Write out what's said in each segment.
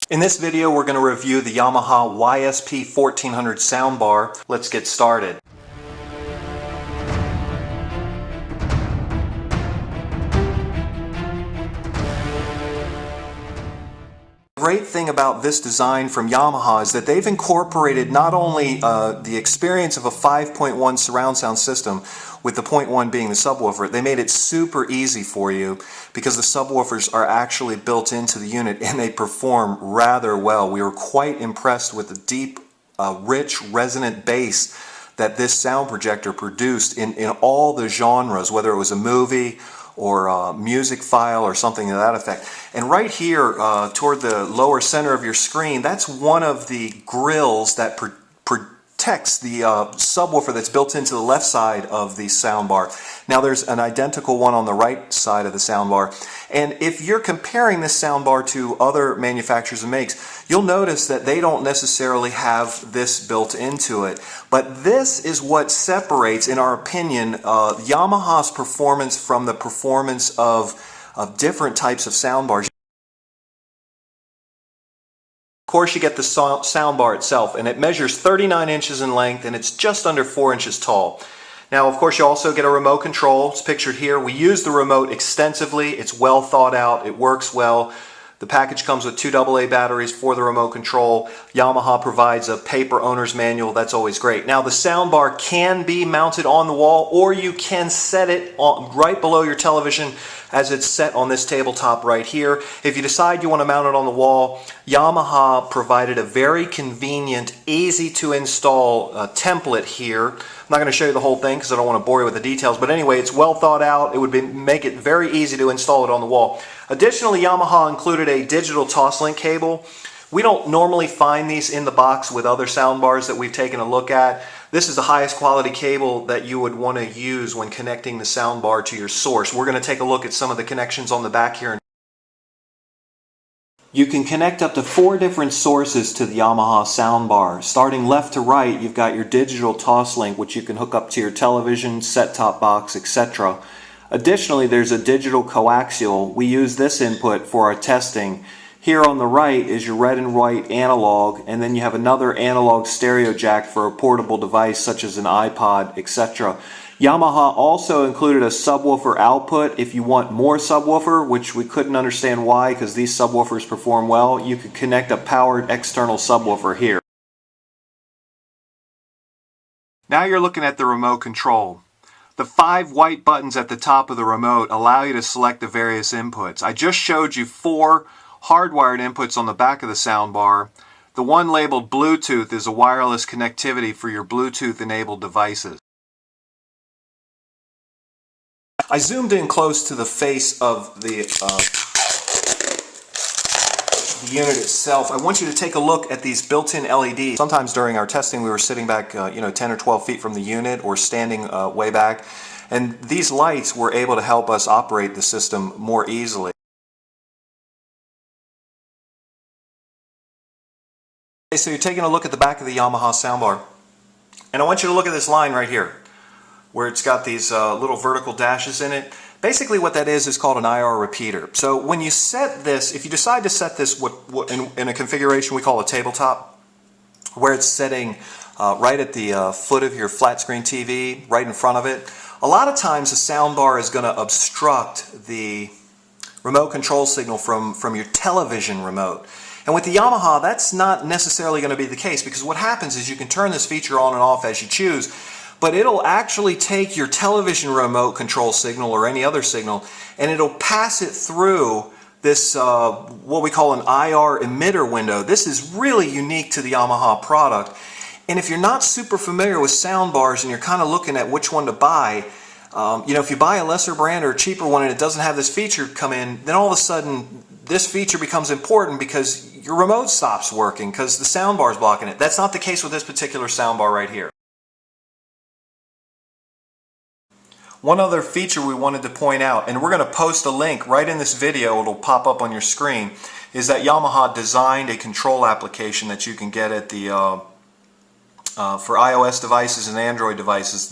In this video, we're going to review the Yamaha YSP 1400 soundbar. Let's get started. The great thing about this design from Yamaha is that they've incorporated not only the experience of a 5.1 surround sound system, with the 0.1 being the subwoofer. They made it super easy for you because the subwoofers are actually built into the unit and they perform rather well. We were quite impressed with the deep, rich, resonant bass that this sound projector produced in all the genres, whether it was a movie or a music file or something to that effect. And right here toward the lower center of your screen, that's one of the grills that protects the subwoofer that's built into the left side of the soundbar. Now there's an identical one on the right side of the soundbar, and if you're comparing this soundbar to other manufacturers and makes, you'll notice that they don't necessarily have this built into it. But this is what separates, in our opinion, Yamaha's performance from the performance of different types of soundbars. Of course, you get the soundbar itself, and it measures 39 inches in length and it's just under 4 inches tall. Now, of course, you also get a remote control. It's pictured here. We use the remote extensively. It's well thought out. It works well. The package comes with 2 AA batteries for the remote control. Yamaha provides a paper owner's manual. That's always great. Now, the soundbar can be mounted on the wall, or you can set it right below your television as it's set on this tabletop right here. If you decide you want to mount it on the wall, Yamaha provided a very convenient, easy to install template here. I'm not going to show you the whole thing because I don't want to bore you with the details, but anyway, it's well thought out. It would make it very easy to install it on the wall. Additionally, Yamaha included a digital toss-link cable. We don't normally find these in the box with other soundbars that we've taken a look at. This is the highest quality cable that you would want to use when connecting the soundbar to your source. We're going to take a look at some of the connections on the back here. You can connect up to 4 different sources to the Yamaha soundbar. Starting left to right, you've got your digital toss link, which you can hook up to your television, set-top box, etc. Additionally, there's a digital coaxial. We use this input for our testing. Here on the right is your red and white analog, and then you have another analog stereo jack for a portable device such as an iPod, etc. Yamaha also included a subwoofer output. If you want more subwoofer, which we couldn't understand why because these subwoofers perform well, you could connect a powered external subwoofer here. Now you're looking at the remote control. The 5 white buttons at the top of the remote allow you to select the various inputs. I just showed you 4 hardwired inputs on the back of the soundbar. The one labeled Bluetooth is a wireless connectivity for your Bluetooth enabled devices. I zoomed in close to the face of the unit itself. I want you to take a look at these built-in LEDs. Sometimes during our testing we were sitting back 10 or 12 feet from the unit or standing way back, and these lights were able to help us operate the system more easily. Okay, so you're taking a look at the back of the Yamaha soundbar, and I want you to look at this line right here where it's got these little vertical dashes in it. Basically what that is called an IR repeater. So when you set this, if you decide to set this in a configuration we call a tabletop, where it's setting right at the foot of your flat screen TV, right in front of it, a lot of times the soundbar is going to obstruct the remote control signal from your television remote. And with the Yamaha, that's not necessarily going to be the case, because what happens is you can turn this feature on and off as you choose, but it'll actually take your television remote control signal or any other signal, and it'll pass it through this what we call an IR emitter window. This is really unique to the Yamaha product, and if you're not super familiar with soundbars and you're kind of looking at which one to buy, if you buy a lesser brand or a cheaper one and it doesn't have this feature come in, then all of a sudden this feature becomes important because your remote stops working because the soundbar is blocking it. That's not the case with this particular soundbar right here. One other feature we wanted to point out, and we're going to post a link right in this video, it'll pop up on your screen, is that Yamaha designed a control application that you can get at the for iOS devices and Android devices.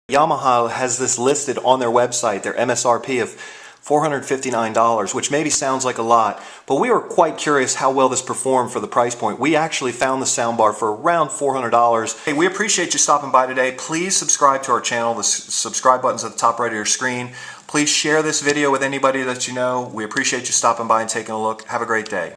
Yamaha has this listed on their website, their MSRP of $459, which maybe sounds like a lot, but we were quite curious how well this performed for the price point. We actually found the soundbar for around $400. Hey, we appreciate you stopping by today. Please subscribe to our channel. The subscribe button's at the top right of your screen. Please share this video with anybody that you know. We appreciate you stopping by and taking a look. Have a great day.